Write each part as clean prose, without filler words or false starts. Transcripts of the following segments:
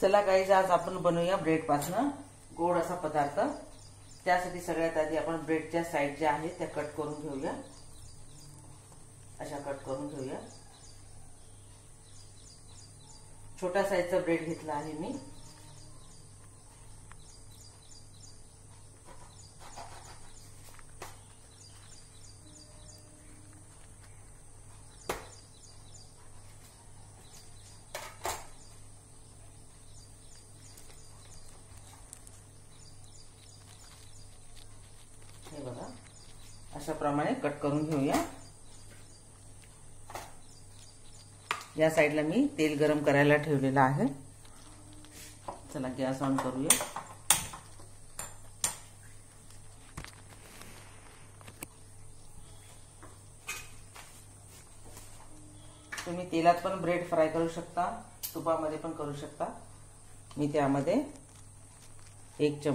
चला गाईज, आज आपण बनवूया ब्रेड पासून गोड असा पदार्थ। त्यासाठी सगळ्यात आधी आपण ब्रेडच्या साइड ज्या आहेत त्या कट करून घेऊया। अशा कट करून घेऊया। छोटा साइजचा ब्रेड घेतला आहे मी। हे बघा, अशा प्रमाणे कट करून घेऊया। या साइडला मी तेल गरम करायला ठेवलेलं आहे। चला गॅस ऑन करूया। तुम्ही तेलात पण ब्रेड फ्राय करू शकता, तुपामध्ये पण करू शकता। मी त्यामध्ये 1 ते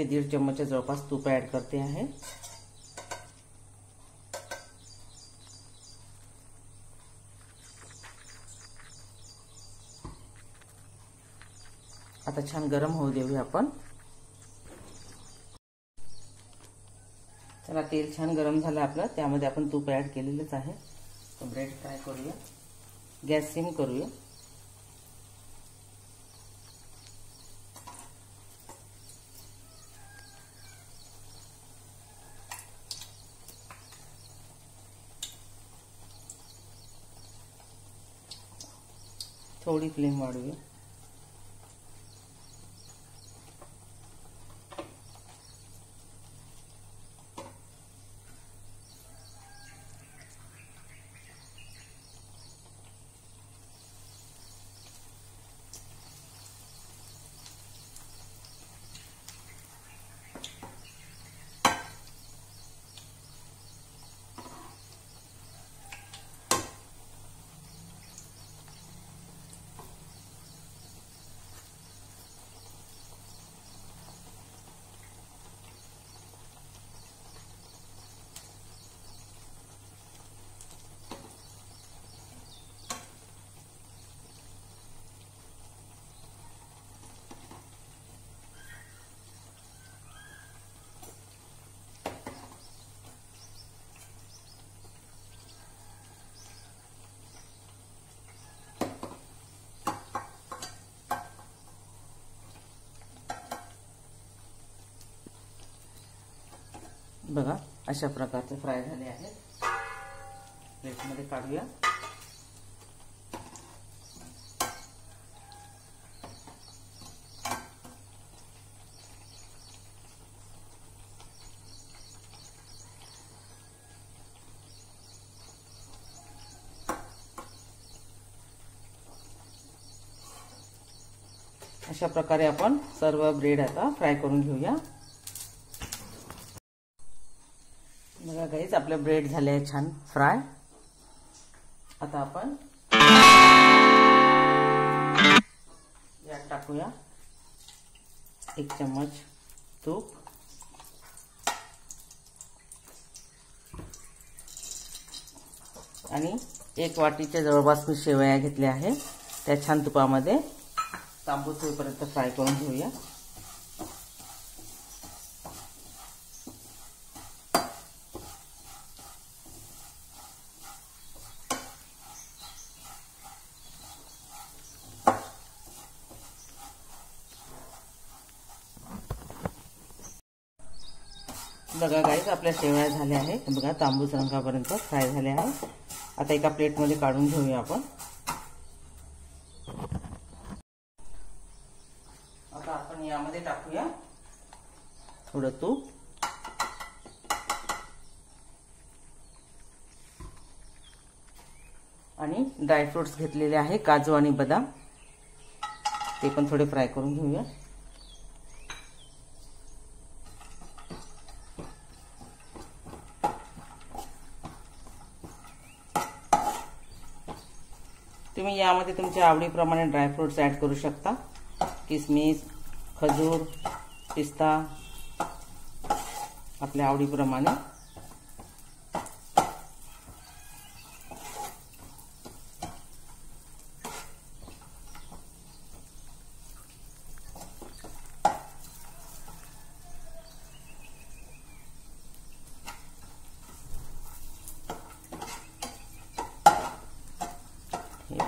1.5 चम्मच जवळपास तूप ऍड करते आहे। आता छान गरम होऊ देऊया आपण। चला, तेल छान गरम झालं आपलं, त्यामध्ये आपण तूप ऍड केलेलंच आहे। तो ब्रेड फ्राय करूया। गॅस सिम करूया। थोड़ी फ्लेम वाढूया। बघा, अशा प्रकारचे फ्राय झाले आहेत। प्लेटमध्ये काढूया। अशा प्रकारे आपण सर्व ब्रेड आता फ्राय करून घेऊया। बघा गाईज, आपले ब्रेड झाले आहे छान फ्राय। आता आपण यात टाकूया 1 चम्मच तूप आणि 1 वाटीच्या जवळपास मी शेवया घेतल्या आहे। त्या छान तुपामध्ये तांबूस होईपर्यंत फ्राय करून घेऊया। बघा गाईज, आपल्या शेवया झाल्या आहेत। बघा, तांबूस रंगापर्यंत फ्राय झाल्या आहेत। आता एका प्लेटमध्ये काढून घेऊया आपण। आता आपण यामध्ये टाकूया थोडं तूप आणि ड्रायफ्रुट्स घेतलेले आहे, काजू आणि बदाम, ते पण थोडे फ्राय करून घेऊया। तुम्ही यामध्ये तुमच्या आवडीप्रमाणे ड्रायफ्रुट्स ऍड करू शकता। किसमिस, खजूर, पिस्ता आपल्या आवडीप्रमाणे।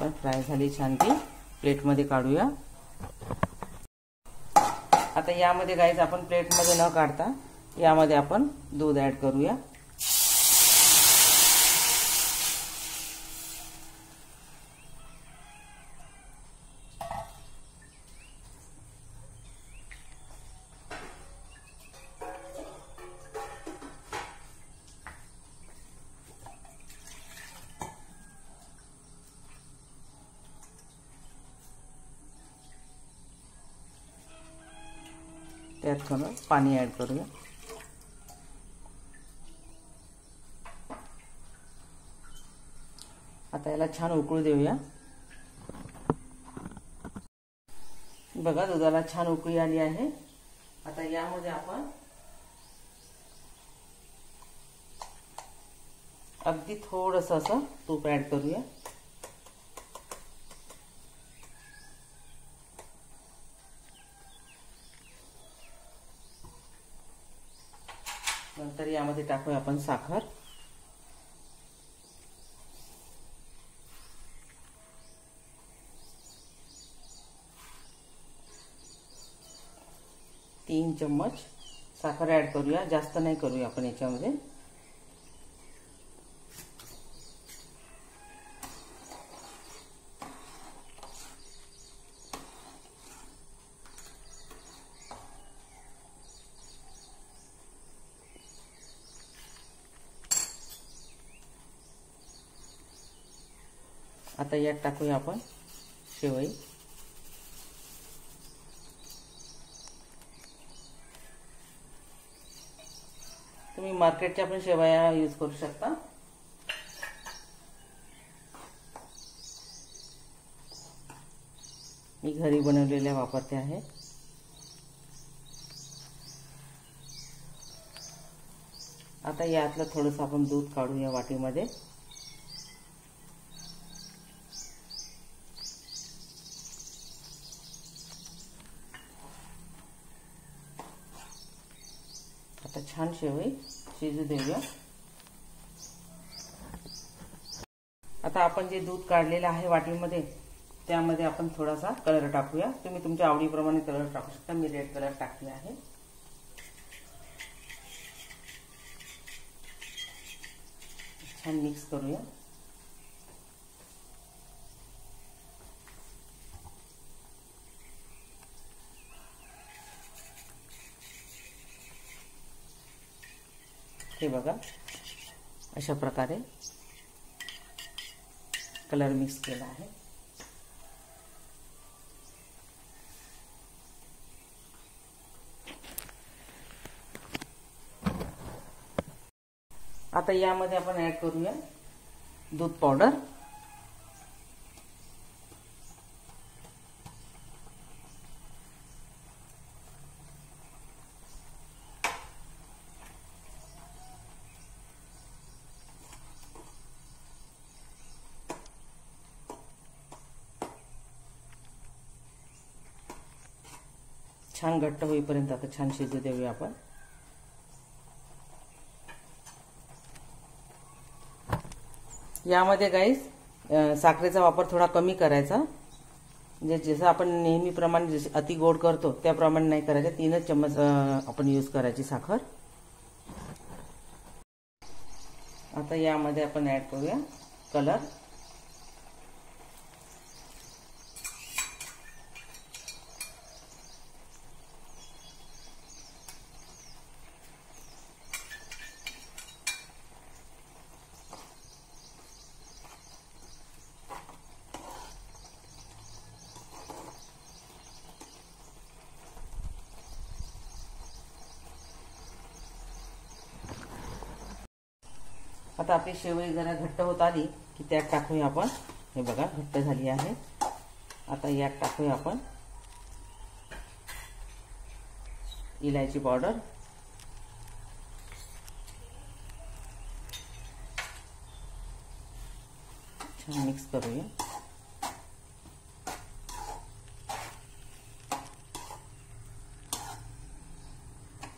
आपण फ्राय झाली छान ती प्लेटमध्ये काढूया। आता यामध्ये गाईज आपण प्लेटमध्ये न काढता यामध्ये आपण दूध ऍड करूया। त्यात थोडं पाणी ऍड करूया। आता याला छान उकळू देऊया। बघा दुधाला छान उकळी आली आहे। आता यामध्ये आपण अगदी थोडंसं असं तूप ऍड करूया। नंतर यामध्ये टाकूया आपण साखर। तीन चम्मच साखर ऍड करूया, जास्त नाही करूया आपण याच्यामध्ये। आता यात टाकूया आपण शेवई। तुम्ही मार्केटच्या पण शेवया यूज करू शकता। मी घरी बनवलेल्या वापरते आहे। आता यातलं थोडंसं आपण दूध काढूया वाटीमध्ये। आता छान शेवई शिजू देऊया। आता आपण जे दूध काढलेलं आहे वाटीमध्ये त्यामध्ये आपण थोडासा कलर टाकूया। तुम्ही तुमच्या आवडीप्रमाणे कलर टाकू शकता। मी रेड कलर टाकले आहे। छान मिक्स करूया। हे बघा अशा प्रकारे कलर मिक्स केला आहे। आता यामध्ये आपण ऍड करूया दूध पावडर। छान घट्ट होईपर्यंत आता छान शिजू देऊया आपण। यामध्ये गाईस साखरेचा वापर थोडा कमी करायचा। म्हणजे जसं आपण नेहमीप्रमाणे जसे अति गोड करतो त्याप्रमाणे नाही करायचं। 3च चम्मच आपण यूज करायची साखर। आता यामध्ये आपण ऍड करूया कलर। आता आपली शेवई जरा घट्ट होत आली की त्यात टाकूया आपण। हे बघा घट्ट झाली आहे। आता यात टाकूया आपण इलायची पावडर। छान मिक्स करूया।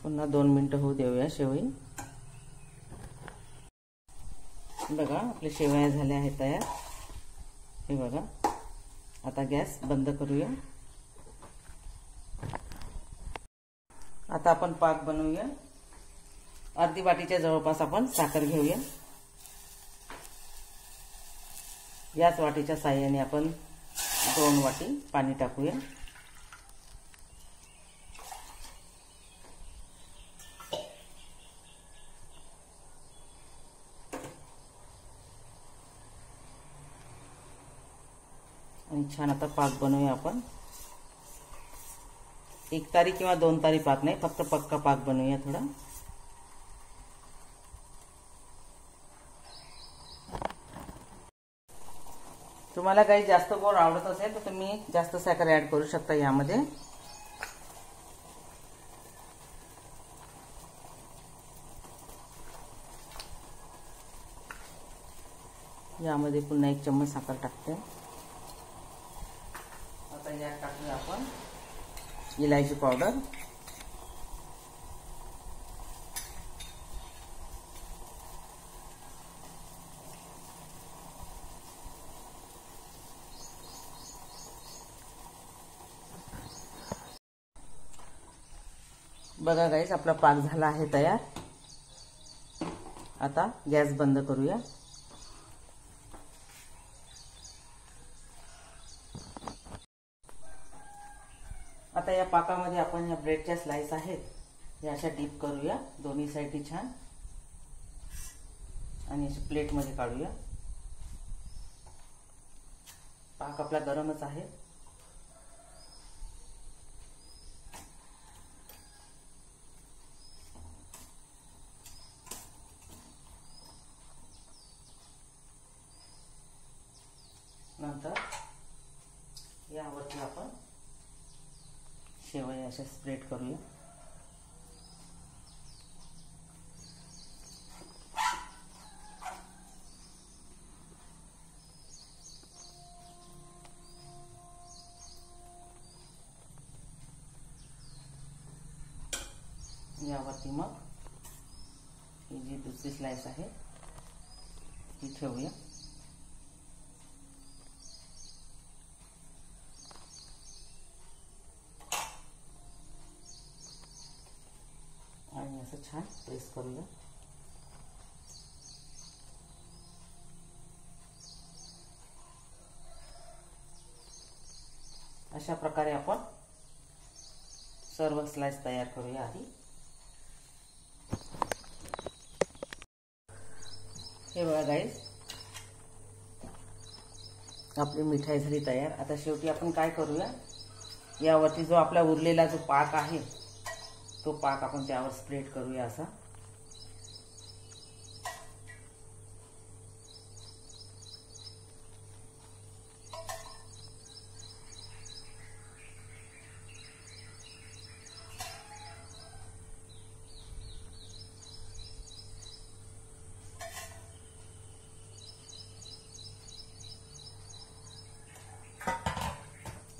पुन्हा 2 मिनिटं होऊ देऊया शेवई। बघा आपल्या शेवया झाल्या आहेत तयार। हे बघा, आता गॅस बंद करूया. आता आपण पाक बनवूया. अर्धी वाटीच्या जवळपास आपण साखर घेऊया. याच वाटीच्या साहाय्याने आपण 2 वाटी पाणी टाकूया. आणि छान आता पाक बनवूया आपण. 1 तारी किंवा 2 तारी पाक नाही, फक्त पक्का पाक बनवूया थोडा. तुम्हाला काही जास्त गोड आवडत असेल तर तुम्ही जास्त साखर ऍड करू शकता यामध्ये. यामध्ये पुन्हा 1 चम्मच साखर टाकते. आता यात टाकूया आपण इलायची पावडर. बघा गाईस, आपला पाक झाला आहे तयार. आता गॅस बंद करूया. आता या पाकामध्ये आपण या ब्रेडच्या स्लाइस आहेत या अशा डीप करूया दोन्ही साइडनी छान, आणि अशी प्लेटमध्ये काढूया. पाक आपला गरमच आहे. नंतर यावरती आपण शेवया अशा स्प्रेड करूया. यावरती मग ही जी दुसरी स्लाइस आहे ती ठेवूया. आणि असं छान प्रेस करूया. अशा प्रकारे आपण सर्व स्लाइस तयार करूया. आधी हे बघा गाईस, आपली मिठाई झाली तयार. आता शेवटी आपण काय करूया, यावरती जो आपला उरलेला जो पाक आहे तो पाक आपण त्यावर स्प्रेड करूया असा.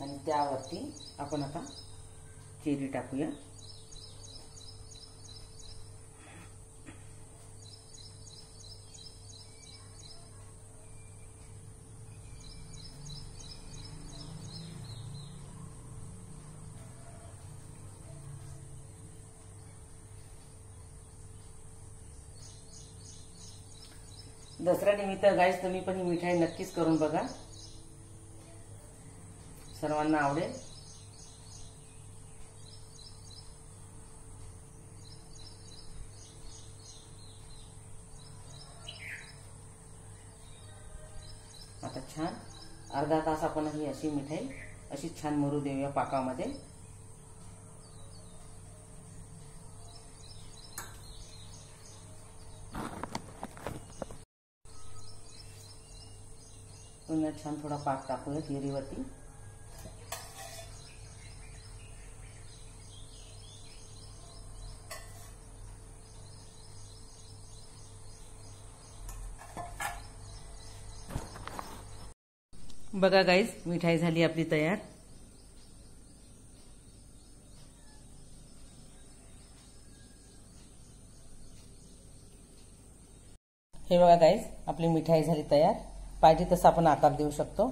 आणि त्यावरती आपण आता चेरी टाकूया. दसऱ्यानिमित्त गाईस तुम्ही पण ही मिठाई नक्कीच करून बघा, सर्वांना आवडेल. आता छान अर्धा तास आपण ही अशी मिठाई अशी छान मुरू देऊया पाकामध्ये. पुन्हा छान थोडा पाक टाकूया चेरीवरती. बघा गाईस, मिठाई झाली आपली तयार. हे बघा गाईस, आपली मिठाई झाली तयार. पाहिजे तसा आपण आकार देऊ शकतो.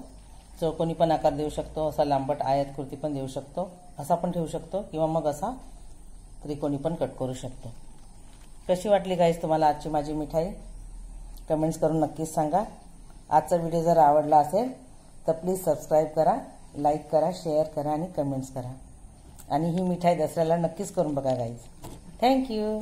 चौकोनी पण आकार देऊ शकतो, असा लांबट आयतकृती पण देऊ शकतो, असा पण ठेवू शकतो किंवा मग असा त्रिकोणी पण कट करू शकतो. कशी वाटली गाईस तुम्हाला आजची माझी मिठाई? कमेंट्स करून नक्कीच सांगा. आजचा व्हिडिओ जर आवडला असेल तर प्लीज सबस्क्राईब करा, लाईक करा, शेअर करा आणि कमेंट्स करा. आणि ही मिठाई दसऱ्याला नक्कीच करून बघा गाईस. थँक्यू.